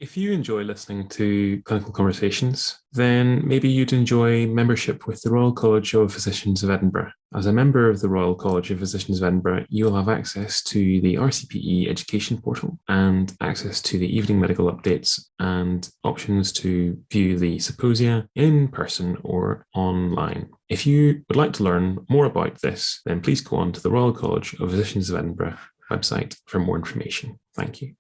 If you enjoy listening to clinical conversations, then maybe you'd enjoy membership with the Royal College of Physicians of Edinburgh. As a member of the Royal College of Physicians of Edinburgh, you'll have access to the RCPE education portal and access to the evening medical updates and options to view the symposia in person or online. If you would like to learn more about this, then please go on to the Royal College of Physicians of Edinburgh website for more information. Thank you.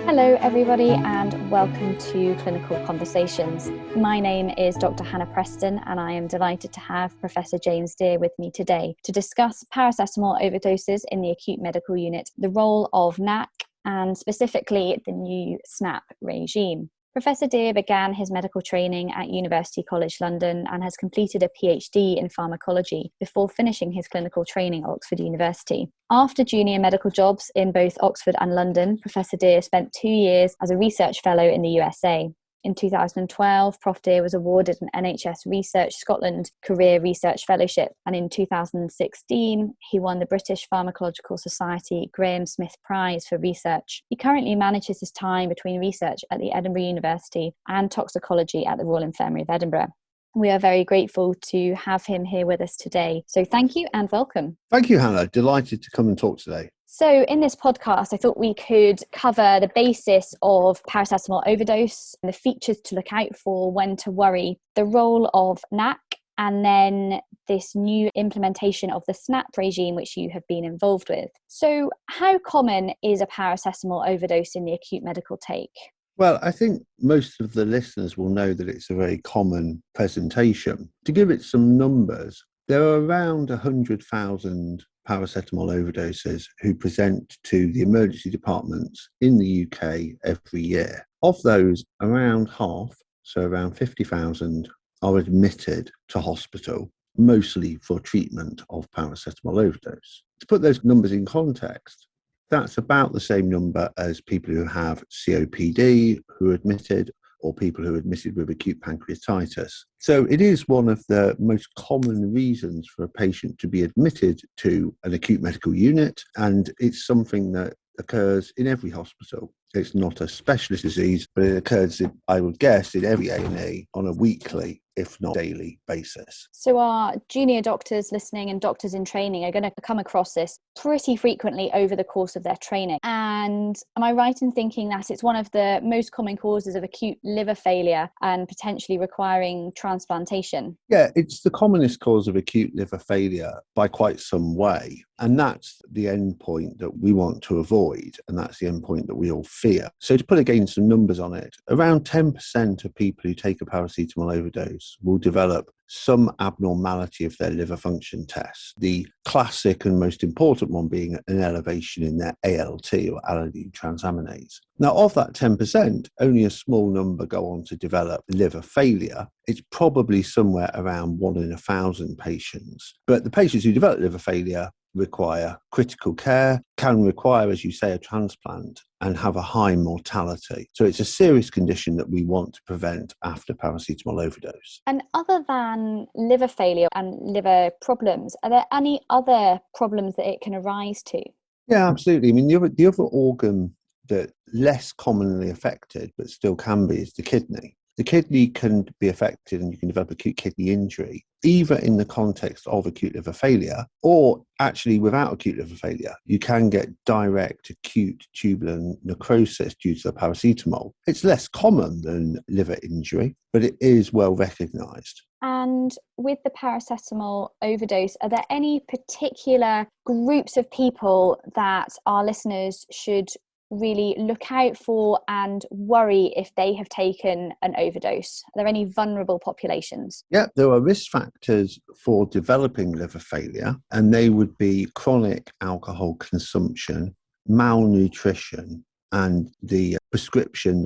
Hello everybody and welcome to Clinical Conversations. My name is Dr. Hannah Preston and I am delighted to have Professor James Dear with me today to discuss paracetamol overdoses in the Acute Medical Unit, the role of NAC and specifically the new SNAP regime. Professor Dear began his medical training at University College London and has completed a PhD in pharmacology before finishing his clinical training at Oxford University. After junior medical jobs in both Oxford and London, Professor Dear spent 2 years as a research fellow in the USA. In 2012, Prof Dear was awarded an NHS Research Scotland Career Research Fellowship, and in 2016, he won the British Pharmacological Society Graham Smith Prize for Research. He currently manages his time between research at the Edinburgh University and toxicology at the Royal Infirmary of Edinburgh. We are very grateful to have him here with us today. So thank you and welcome. Thank you, Hannah. Delighted to come and talk today. So in this podcast, I thought we could cover the basis of paracetamol overdose, and the features to look out for, when to worry, the role of NAC, and then this new implementation of the SNAP regime, which you have been involved with. So how common is a paracetamol overdose in the acute medical take? Well, I think most of the listeners will know that it's a very common presentation. To give it some numbers, there are around 100,000 paracetamol overdoses who present to the emergency departments in the UK every year. Of those, around half, so around 50,000, are admitted to hospital, mostly for treatment of paracetamol overdose. To put those numbers in context, that's about the same number as people who have COPD who are admitted, or people who are admitted with acute pancreatitis. So it is one of the most common reasons for a patient to be admitted to an acute medical unit, and it's something that occurs in every hospital. It's not a specialist disease, but it occurs, I would guess, in every A&E on a weekly, if not daily basis. So our junior doctors listening and doctors in training are going to come across this pretty frequently over the course of their training. And am I right in thinking that it's one of the most common causes of acute liver failure and potentially requiring transplantation? Yeah, it's the commonest cause of acute liver failure by quite some way. And that's the end point that we want to avoid. And that's the end point that we all fear. So to put again some numbers on it, around 10% of people who take a paracetamol overdose will develop some abnormality of their liver function test. The classic and most important one being an elevation in their ALT, or alanine transaminase. Now, of that 10%, only a small number go on to develop liver failure. It's probably somewhere around 1 in 1,000 patients. But the patients who develop liver failure require critical care, can require, as you say, a transplant, and have a high mortality. So it's a serious condition that we want to prevent after paracetamol overdose. And other than liver failure and liver problems, are there any other problems that it can arise to? Yeah, absolutely. I mean, the other organ that less commonly affected, but still can be, is the kidney. The kidney can be affected and you can develop acute kidney injury, either in the context of acute liver failure or actually without acute liver failure. You can get direct acute tubular necrosis due to the paracetamol. It's less common than liver injury, but it is well recognised. And with the paracetamol overdose, are there any particular groups of people that our listeners should really look out for and worry if they have taken an overdose? Are there any vulnerable populations? Yeah, there are risk factors for developing liver failure, and they would be chronic alcohol consumption, malnutrition, and the prescription,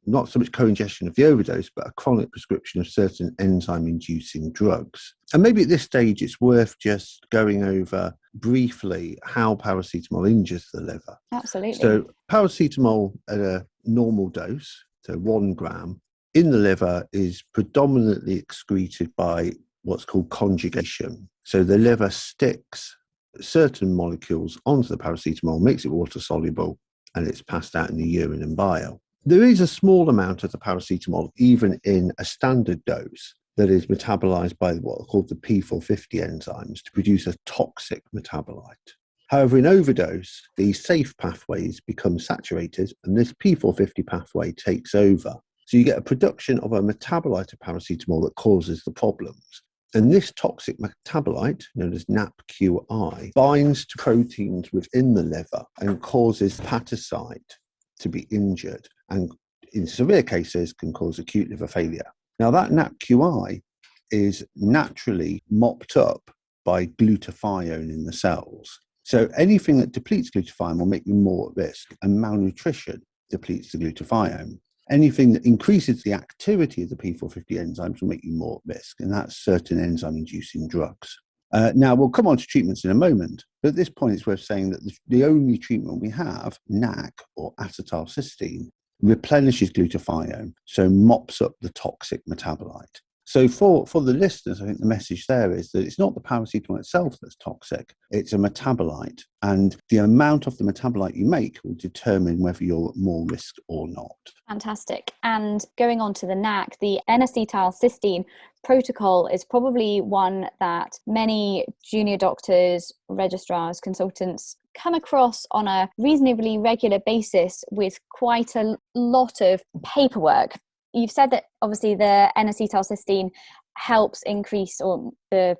not so much co-ingestion of the overdose, but a chronic prescription of certain enzyme-inducing drugs. And maybe at this stage, it's worth just going over briefly how paracetamol injures the liver. Absolutely. So paracetamol at a normal dose, so 1 gram, in the liver is predominantly excreted by what's called conjugation. So the liver sticks certain molecules onto the paracetamol, makes it water soluble, and it's passed out in the urine and bile. There is a small amount of the paracetamol, even in a standard dose, that is metabolized by what are called the P450 enzymes to produce a toxic metabolite. However, in overdose, these safe pathways become saturated and this P450 pathway takes over. So you get a production of a metabolite of paracetamol that causes the problems. And this toxic metabolite, known as NAPQI, binds to proteins within the liver and causes hepatocyte to be injured, and in severe cases can cause acute liver failure. Now that NAPQI is naturally mopped up by glutathione in the cells. So anything that depletes glutathione will make you more at risk, and malnutrition depletes the glutathione. Anything that increases the activity of the P450 enzymes will make you more at risk, and that's certain enzyme-inducing drugs. Now, we'll come on to treatments in a moment, but at this point it's worth saying that the only treatment we have, NAC or acetylcysteine, replenishes glutathione, so mops up the toxic metabolite. So for the listeners, I think the message there is that it's not the paracetamol itself that's toxic, it's a metabolite, and the amount of the metabolite you make will determine whether you're at more risk or not. Fantastic. And going on to the NAC, the N-acetylcysteine protocol is probably one that many junior doctors, registrars, consultants come across on a reasonably regular basis with quite a lot of paperwork. You've said that obviously the N-acetylcysteine helps increase the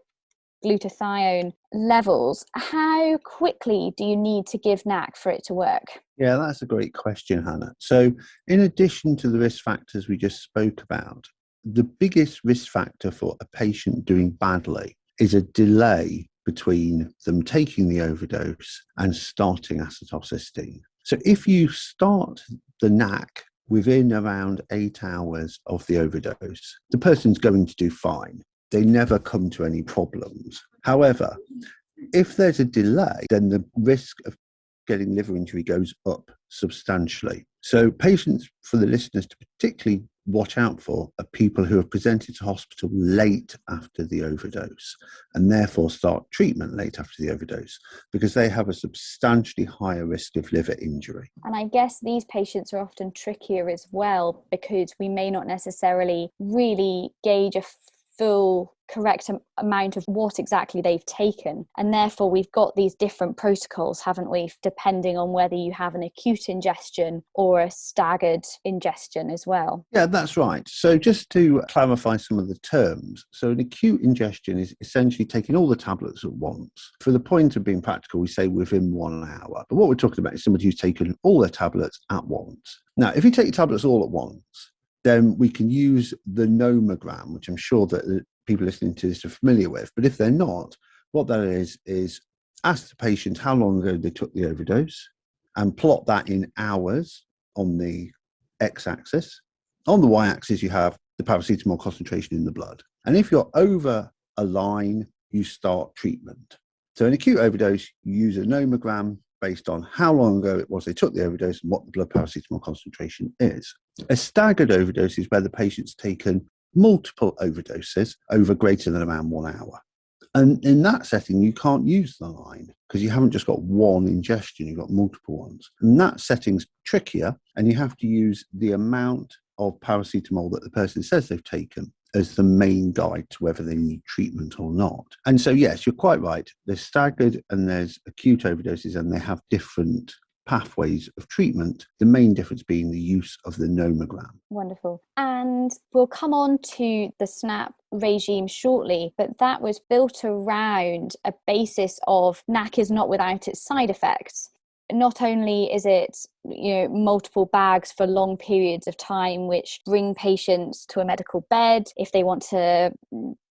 glutathione levels. How quickly do you need to give NAC for it to work? Yeah, that's a great question, Hannah. So in addition to the risk factors we just spoke about, the biggest risk factor for a patient doing badly is a delay between them taking the overdose and starting acetylcysteine. So if you start the NAC within around 8 hours of the overdose, the person's going to do fine. They never come to any problems. However, if there's a delay, then the risk of getting liver injury goes up substantially. So patients, for the listeners to particularly watch out for, are people who have presented to hospital late after the overdose and therefore start treatment late after the overdose, because they have a substantially higher risk of liver injury. And I guess these patients are often trickier as well, because we may not necessarily really gauge a full correct amount of what exactly they've taken, and therefore we've got these different protocols, haven't we, depending on whether you have an acute ingestion or a staggered ingestion as well. Yeah, that's right. So just to clarify some of the terms, so an acute ingestion is essentially taking all the tablets at once. For the point of being practical, we say within 1 hour, but what we're talking about is somebody who's taken all their tablets at once. Now, if you take your tablets all at once, then we can use the nomogram, which I'm sure that people listening to this are familiar with. But if they're not, what that is ask the patient how long ago they took the overdose and plot that in hours on the x-axis. On the y-axis, you have the paracetamol concentration in the blood. And if you're over a line, you start treatment. So in acute overdose, you use a nomogram based on how long ago it was they took the overdose and what the blood paracetamol concentration is. A staggered overdose is where the patient's taken multiple overdoses over greater than around 1 hour. And in that setting, you can't use the line because you haven't just got one ingestion, you've got multiple ones. And that setting's trickier, and you have to use the amount of paracetamol that the person says they've taken as the main guide to whether they need treatment or not. And so, yes, you're quite right. There's staggered and there's acute overdoses, and they have different pathways of treatment, the main difference being the use of the nomogram. Wonderful. And we'll come on to the SNAP regime shortly, but that was built around a basis of NAC is not without its side effects. Not only is it, multiple bags for long periods of time, which bring patients to a medical bed if they want to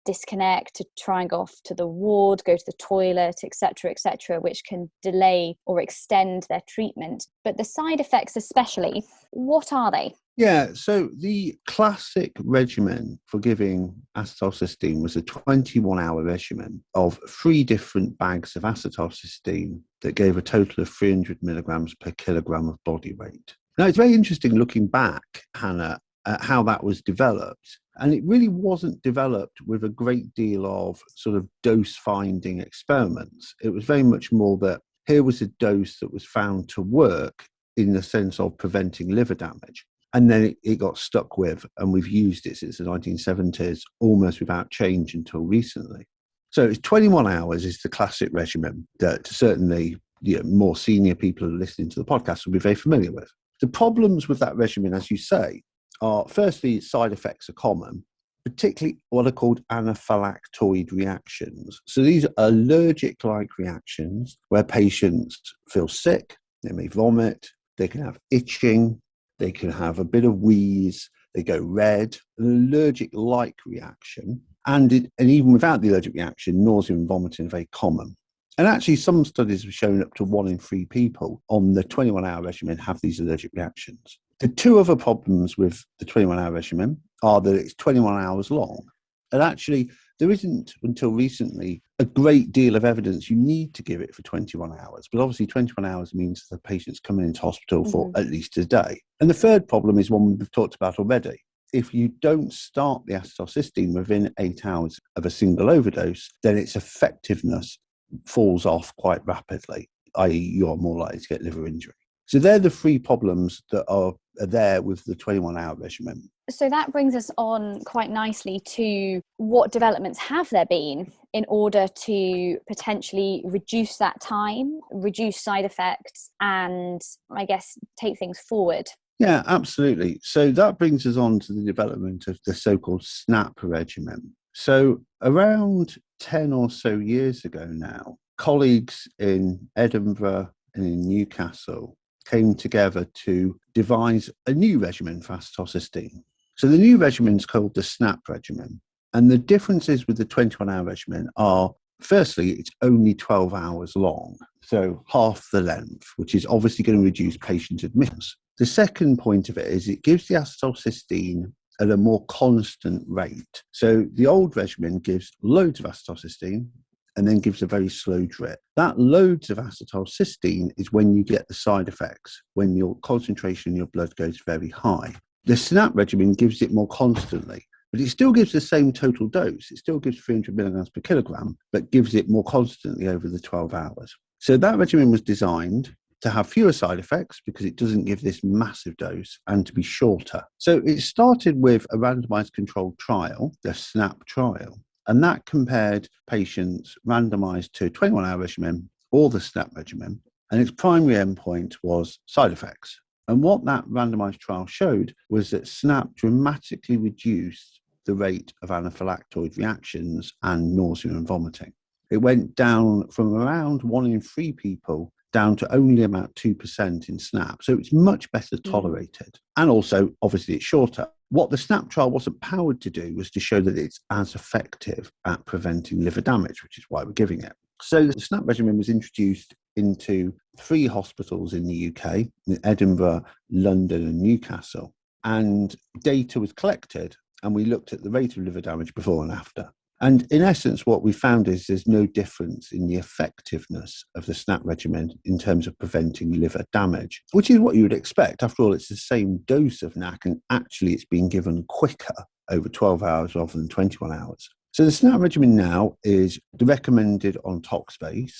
disconnect, to try and go off to the ward, go to the toilet, etc., which can delay or extend their treatment. But the side effects especially, what are they? Yeah, so the classic regimen for giving acetylcysteine was a 21-hour regimen of 3 different bags of acetylcysteine that gave a total of 300 milligrams per kilogram of body weight. Now, it's very interesting looking back, Hannah, at how that was developed. And it really wasn't developed with a great deal of sort of dose finding experiments. It was very much more that here was a dose that was found to work in the sense of preventing liver damage. And then it got stuck with, and we've used it since the 1970s, almost without change until recently. So it's 21 hours is the classic regimen that certainly more senior people who are listening to the podcast will be very familiar with. The problems with that regimen, as you say, are firstly, side effects are common, particularly what are called anaphylactoid reactions. So these are allergic-like reactions where patients feel sick, they may vomit, they can have itching, they can have a bit of wheeze, they go red, an allergic-like reaction. And even without the allergic reaction, nausea and vomiting are very common. And actually, some studies have shown up to 1 in 3 people on the 21-hour regimen have these allergic reactions. The two other problems with the 21-hour regimen are that it's 21 hours long. And actually, there isn't, until recently, a great deal of evidence you need to give it for 21 hours. But obviously, 21 hours means the patient's coming into hospital for at least a day. And the third problem is one we've talked about already. If you don't start the acetylcysteine within 8 hours of a single overdose, then its effectiveness falls off quite rapidly, i.e. you're more likely to get liver injury. So they're the 3 problems that are there with the 21-hour regimen. So that brings us on quite nicely to what developments have there been in order to potentially reduce that time, reduce side effects, and I guess take things forward. Yeah, absolutely. So that brings us on to the development of the so-called SNAP regimen. So around 10 or so years ago now, colleagues in Edinburgh and in Newcastle came together to devise a new regimen for acetylcysteine. So the new regimen is called the SNAP regimen. And the differences with the 21-hour regimen are, firstly, it's only 12 hours long, so half the length, which is obviously going to reduce patient admissions. The second point of it is it gives the acetylcysteine at a more constant rate. So the old regimen gives loads of acetylcysteine and then gives a very slow drip. That loads of acetylcysteine is when you get the side effects, when your concentration in your blood goes very high. The SNAP regimen gives it more constantly, but it still gives the same total dose. It still gives 300 milligrams per kilogram, but gives it more constantly over the 12 hours. So that regimen was designed to have fewer side effects because it doesn't give this massive dose and to be shorter. So it started with a randomized controlled trial, the SNAP trial, and that compared patients randomized to a 21-hour regimen or the SNAP regimen, and its primary endpoint was side effects. And what that randomized trial showed was that SNAP dramatically reduced the rate of anaphylactoid reactions and nausea and vomiting. It went down from around 1 in 3 people down to only about 2% in SNAP. So it's much better tolerated. And also, obviously, it's shorter. What the SNAP trial wasn't powered to do was to show that it's as effective at preventing liver damage, which is why we're giving it. So the SNAP regimen was introduced into 3 hospitals in the UK, in Edinburgh, London and Newcastle. And data was collected and we looked at the rate of liver damage before and after. And in essence, what we found is there's no difference in the effectiveness of the SNAP regimen in terms of preventing liver damage, which is what you would expect. After all, it's the same dose of NAC and actually it's being given quicker over 12 hours rather than 21 hours. So the SNAP regimen now is recommended on Toxbase.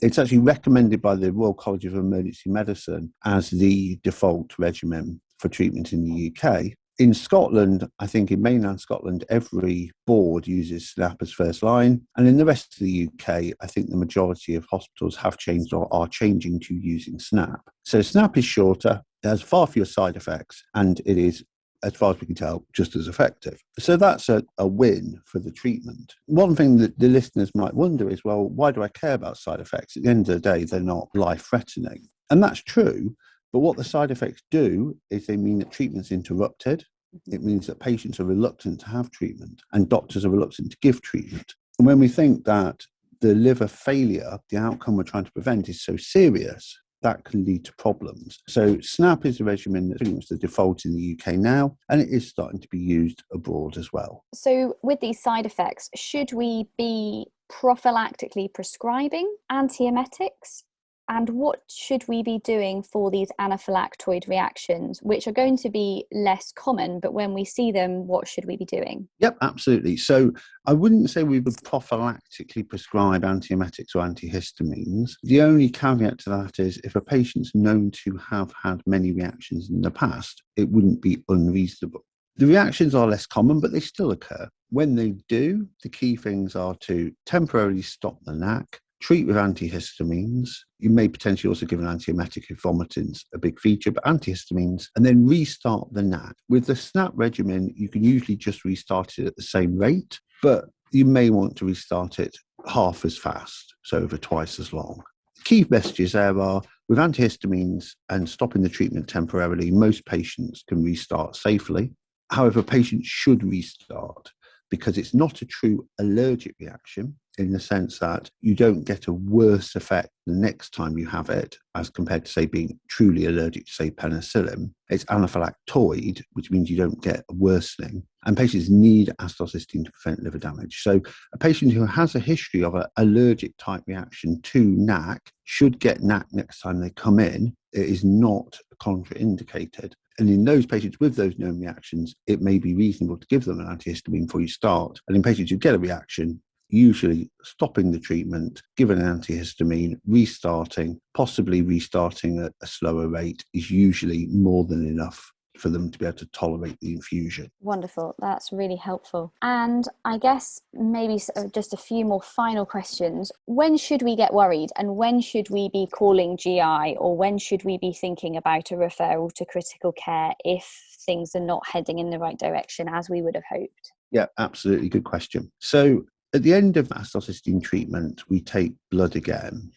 It's actually recommended by the Royal College of Emergency Medicine as the default regimen for treatment in the UK. In Scotland, I think in mainland Scotland, every board uses SNAP as first line. And in the rest of the UK, I think the majority of hospitals have changed or are changing to using SNAP. So SNAP is shorter, it has far fewer side effects, and it is, as far as we can tell, just as effective. So that's a win for the treatment. One thing that the listeners might wonder is, well, why do I care about side effects? At the end of the day, they're not life-threatening. And that's true. But what the side effects do is they mean that treatment's interrupted. It means that patients are reluctant to have treatment and doctors are reluctant to give treatment. And when we think that the liver failure, the outcome we're trying to prevent, is so serious, that can lead to problems. So SNAP is a regimen that's pretty much the default in the UK now, and it is starting to be used abroad as well. So with these side effects, should we be prophylactically prescribing antiemetics? And what should we be doing for these anaphylactoid reactions, which are going to be less common, but when we see them, what should we be doing? Yep, absolutely. So I wouldn't say we would prophylactically prescribe antiemetics or antihistamines. The only caveat to that is if a patient's known to have had many reactions in the past, it wouldn't be unreasonable. The reactions are less common, but they still occur. When they do, the key things are to temporarily stop the NAC, treat with antihistamines. You may potentially also give an antiemetic if vomiting's a big feature, but antihistamines, and then restart the NAC. With the SNAP regimen, you can usually just restart it at the same rate, but you may want to restart it half as fast, so over twice as long. Key messages there are, with antihistamines and stopping the treatment temporarily, most patients can restart safely. However, patients should restart because it's not a true allergic reaction in the sense that you don't get a worse effect the next time you have it as compared to, say, being truly allergic to, say, penicillin. It's anaphylactoid, which means you don't get a worsening. And patients need acetylcysteine to prevent liver damage. So a patient who has a history of an allergic type reaction to NAC should get NAC next time they come in. It is not contraindicated. And in those patients with those known reactions, it may be reasonable to give them an antihistamine before you start. And in patients who get a reaction, usually stopping the treatment, giving an antihistamine, restarting, possibly restarting at a slower rate is usually more than enough for them to be able to tolerate the infusion. Wonderful. That's really helpful. And I guess maybe just a few more final questions. When should we get worried, and when should we be calling GI, or when should we be thinking about a referral to critical care if things are not heading in the right direction as we would have hoped? Yeah, absolutely. Good question. So at the end of acetylcysteine treatment, we take blood again.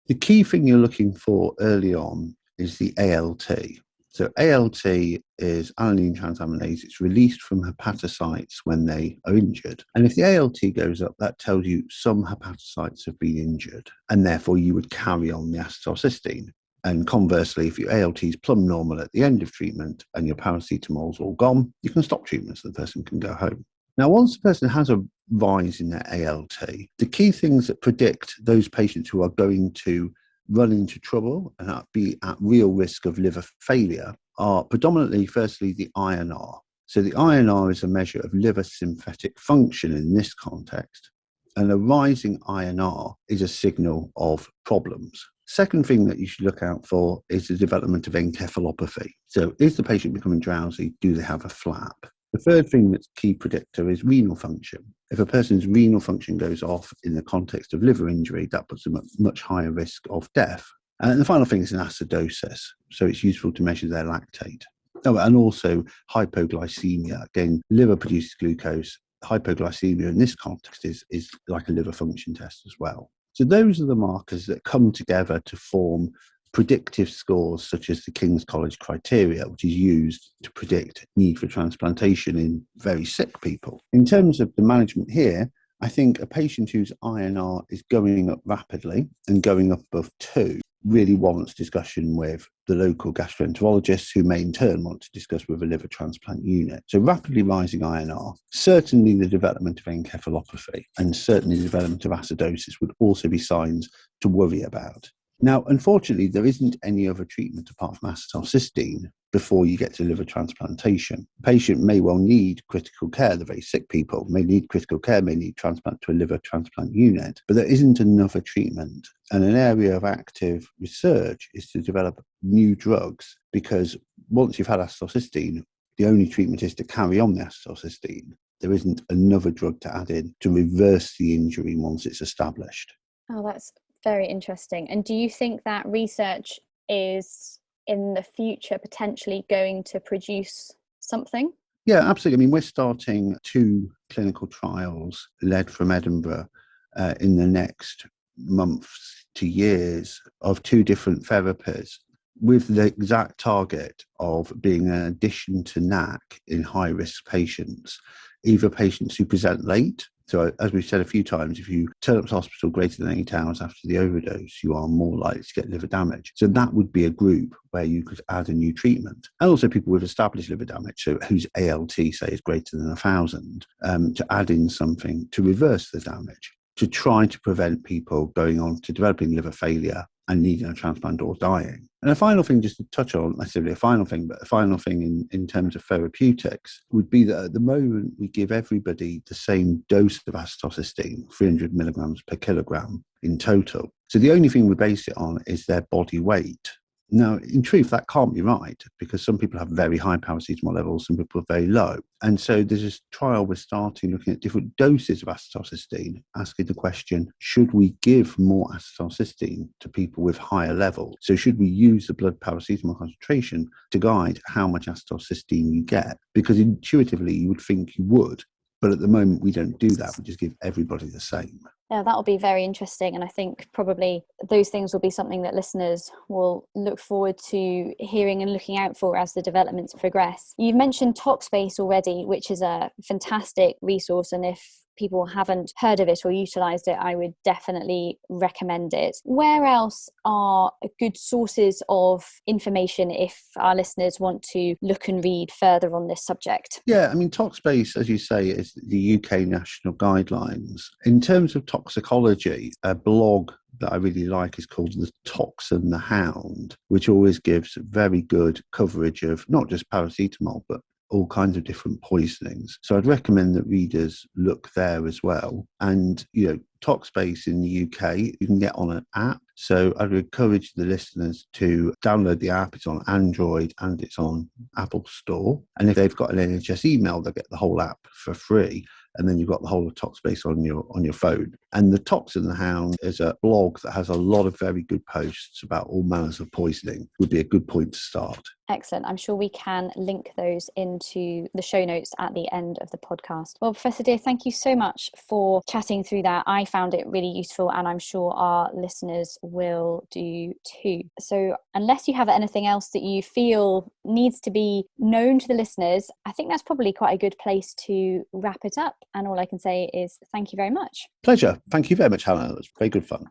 The key thing you're looking for early on is the ALT. So ALT is alanine transaminase. It's released from hepatocytes when they are injured. And if the ALT goes up, that tells you some hepatocytes have been injured, and therefore you would carry on the acetylcysteine. And conversely, if your ALT is plumb normal at the end of treatment and your paracetamol's all gone, you can stop treatment so the person can go home. Now, once the person has a rise in their ALT, the key things that predict those patients who are going to run into trouble and be at real risk of liver failure are predominantly, firstly, the INR. So the INR is a measure of liver synthetic function in this context, and a rising INR is a signal of problems. Second thing that you should look out for is the development of encephalopathy. So is the patient becoming drowsy? Do they have a flap? The third thing that's a key predictor is renal function. If a person's renal function goes off in the context of liver injury, that puts them at much higher risk of death. And the final thing is an acidosis. So it's useful to measure their lactate. Oh, and also hypoglycemia. Again, liver produces glucose. Hypoglycemia in this context is like a liver function test as well. So those are the markers that come together to form predictive scores such as the King's College criteria, which is used to predict need for transplantation in very sick people. In terms of the management here, I think a patient whose INR is going up rapidly and going up above 2 really warrants discussion with the local gastroenterologist, who may in turn want to discuss with a liver transplant unit. So rapidly rising INR, certainly the development of encephalopathy, and certainly the development of acidosis would also be signs to worry about. Now, unfortunately, there isn't any other treatment apart from acetylcysteine before you get to liver transplantation. The patient may well need critical care. The very sick people may need critical care, may need transplant to a liver transplant unit, but there isn't another treatment. And an area of active research is to develop new drugs, because once you've had acetylcysteine, the only treatment is to carry on the acetylcysteine. There isn't another drug to add in to reverse the injury once it's established. Oh, that's very interesting. And do you think that research is in the future potentially going to produce something? Yeah, absolutely. I mean, we're starting 2 clinical trials led from Edinburgh in the next months to years of 2 different therapies with the exact target of being an addition to NAC in high-risk patients, either patients who present late. So as we've said a few times, if you turn up to hospital greater than 8 hours after the overdose, you are more likely to get liver damage. So that would be a group where you could add a new treatment. And also people with established liver damage, so whose ALT, say, is greater than 1,000, to add in something to reverse the damage, to try to prevent people going on to developing liver failure and needing a transplant or dying. And a final thing, just to touch on, necessarily a final thing, but a final thing in terms of therapeutics would be that at the moment we give everybody the same dose of acetylcysteine, 300 milligrams per kilogram in total. So the only thing we base it on is their body weight. Now, in truth, that can't be right, because some people have very high paracetamol levels, some people are very low. And so there's this trial we're starting looking at different doses of acetylcysteine, asking the question, should we give more acetylcysteine to people with higher levels? So should we use the blood paracetamol concentration to guide how much acetylcysteine you get? Because intuitively you would think you would, but at the moment we don't do that. We just give everybody the same. Yeah, that will be very interesting. And I think probably those things will be something that listeners will look forward to hearing and looking out for as the developments progress. You've mentioned ToxSpace already, which is a fantastic resource. And if people haven't heard of it or utilised it, I would definitely recommend it. Where else are good sources of information if our listeners want to look and read further on this subject? Yeah, I mean, ToxSpace, as you say, is the UK national guidelines. In terms of toxicology, a blog that I really like is called The Tox and the Hound, which always gives very good coverage of not just paracetamol, but all kinds of different poisonings. So I'd recommend that readers look there as well. And, ToxSpace in the UK, you can get on an app. So I'd encourage the listeners to download the app. It's on Android and it's on Apple Store. And if they've got an NHS email, they'll get the whole app for free. And then you've got the whole of ToxSpace on your phone. And the Tox and the Hound is a blog that has a lot of very good posts about all manners of poisoning. Would be a good point to start. Excellent. I'm sure we can link those into the show notes at the end of the podcast. Well, Professor Dear, thank you so much for chatting through that. I found it really useful and I'm sure our listeners will do too. So unless you have anything else that you feel needs to be known to the listeners, I think that's probably quite a good place to wrap it up. And all I can say is thank you very much. Pleasure. Thank you very much, Hannah. It was very good fun.